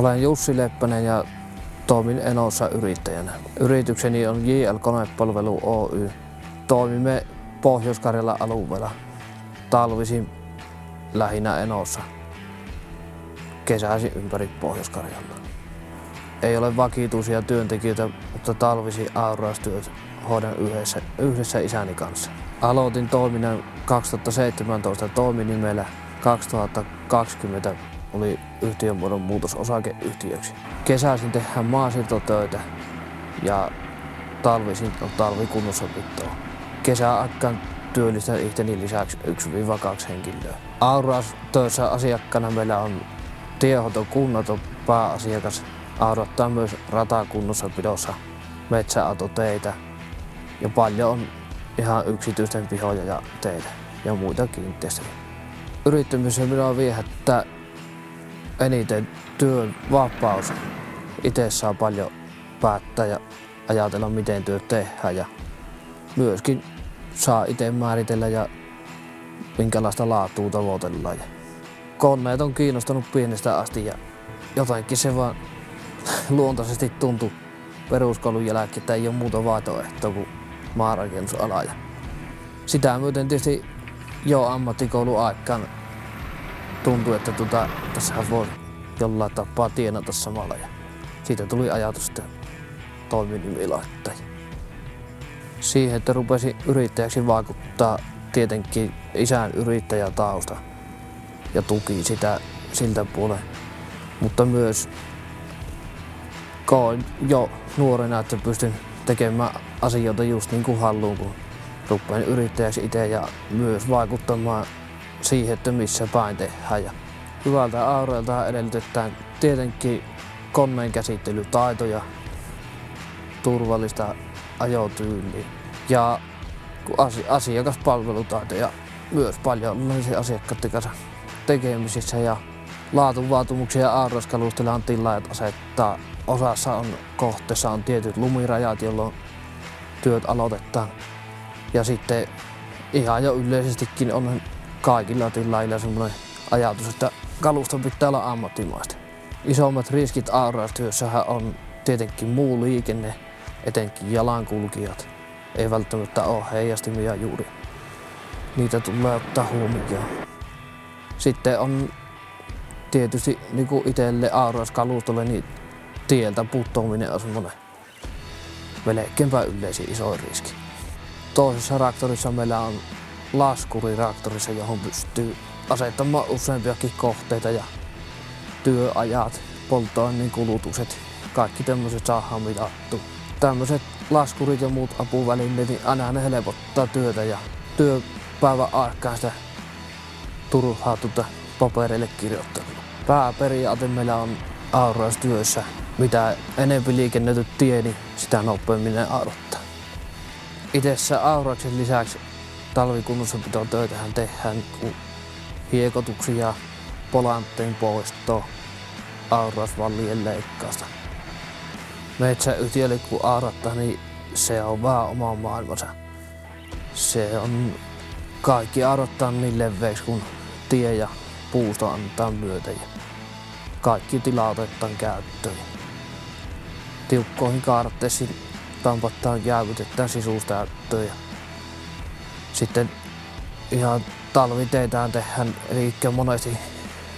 Olen Jussi Leppänen ja toimin Enossa yrittäjänä. Yritykseni on JL Konepalvelu Oy. Toimimme Pohjois-Karjalan alueella, talvisin lähinnä Enossa, kesäisin ympäri Pohjois-Karjalaa. Ei ole vakituisia työntekijöitä, mutta talvisin auraustyöt hoidan yhdessä isäni kanssa. Aloitin toiminnan 2017 toiminimellä, 2020 oli yhtiömuodon muutos osakeyhtiöksi. Kesäisin tehdään maasiirtotöitä ja talvisin on talvikunnossapitoa. Kesäaikaan työllistän ihteni lisäksi 1-2 henkilöä. Auraustöissä asiakkaana meillä on tiehoitokunnaton pääasiakas. Aurauttaa myös ratakunnossapidossa, metsäautoteitä ja paljon on ihan yksityisten pihoja ja teitä ja muita kiinteistöjä. Yrittämisessä minua viehättää eniten työn vapaus. Itse saa paljon päättää ja ajatella, miten työ tehdään ja myöskin saa itse määritellä ja minkälaista laatua tavoitellaan. Koneet on kiinnostanut pienestä asti ja jotenkin se vaan luontaisesti tuntui peruskoulun jälkeen, että ei ole muuta vaihtoehtoa kuin maanrakennusala. Sitä myöten tietysti jo ammattikoulun aikaan tuntui, että tässä voi jollain tapaa tienata samalla. Ja siitä tuli ajatus, että toiminimi laittaa. Siihen, että rupesin yrittäjäksi, vaikuttaa tietenkin isän yrittäjätausta ja tuki sitä siltä puolella. Mutta myös koin jo nuorena, että pystyn tekemään asioita just niin kuin haluan, kun rupesin yrittäjäksi itse ja myös vaikuttamaan siihen, että missä päin tehdään. Ja hyvältä aurailta edellytetään tietenkin koneen käsittelytaitoja, turvallista ajotyyliä ja asiakaspalvelutaitoja myös paljon asiakkaiden kanssa tekemisissä ja laatuvaatimuksia aurauskalusteella tilaajat asettaa. Osassa kohteessa on tietyt lumirajat, jolloin työt aloitetaan. Ja sitten ihan jo yleisestikin on kaikilla tilaajilla sellainen ajatus, että kalusto pitää olla ammattimaista. Isommat riskit auraustyössähän on tietenkin muu liikenne, etenkin jalankulkijat. Ei välttämättä ole heijastimia juuri. Niitä tulee ottaa huomioon. Sitten on tietysti niin kuin itselle aurauskalustolle niin tieltä putoaminen on semmoinen melkeinpä yleisin iso riski. Toisessa traktorissa meillä on laskuri traktorissa, johon pystyy asettamaan useampiakin kohteita ja työajat, polttoaineen kulutukset, kaikki tämmöiset saadaan mitattua. Tämmöiset laskurit ja muut apuvälineet, niin aina ne helpottaa työtä ja työpäivän aikaan sitä turhaa papereille kirjoittelua. Pääperiaate meillä on auraustyössä. Mitä enemmän liikennöity tie, niin sitä nopeammin ne aurottaa. Itessä aurauksen lisäksi talvikunnossapitotöitähän tehdään hiekotuksia, polantteen poistoa, aurausvallien leikkausta. Metsäyhtiölle kun aurattaa, niin se on vähän oma maailmansa. Se on kaikki aurottaa niin leveäksi kun tie ja puusto antaa myöten. Kaikki tila otetaan käyttöön. Tiukkoihin kaarteisiin tampataan, jäävytetään sisustäyttöön. Sitten ihan talviteitään tehdään, eli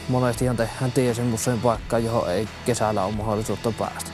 monesti tehdään tie semmoiseen paikkaan, johon ei kesällä ole mahdollisuutta päästä.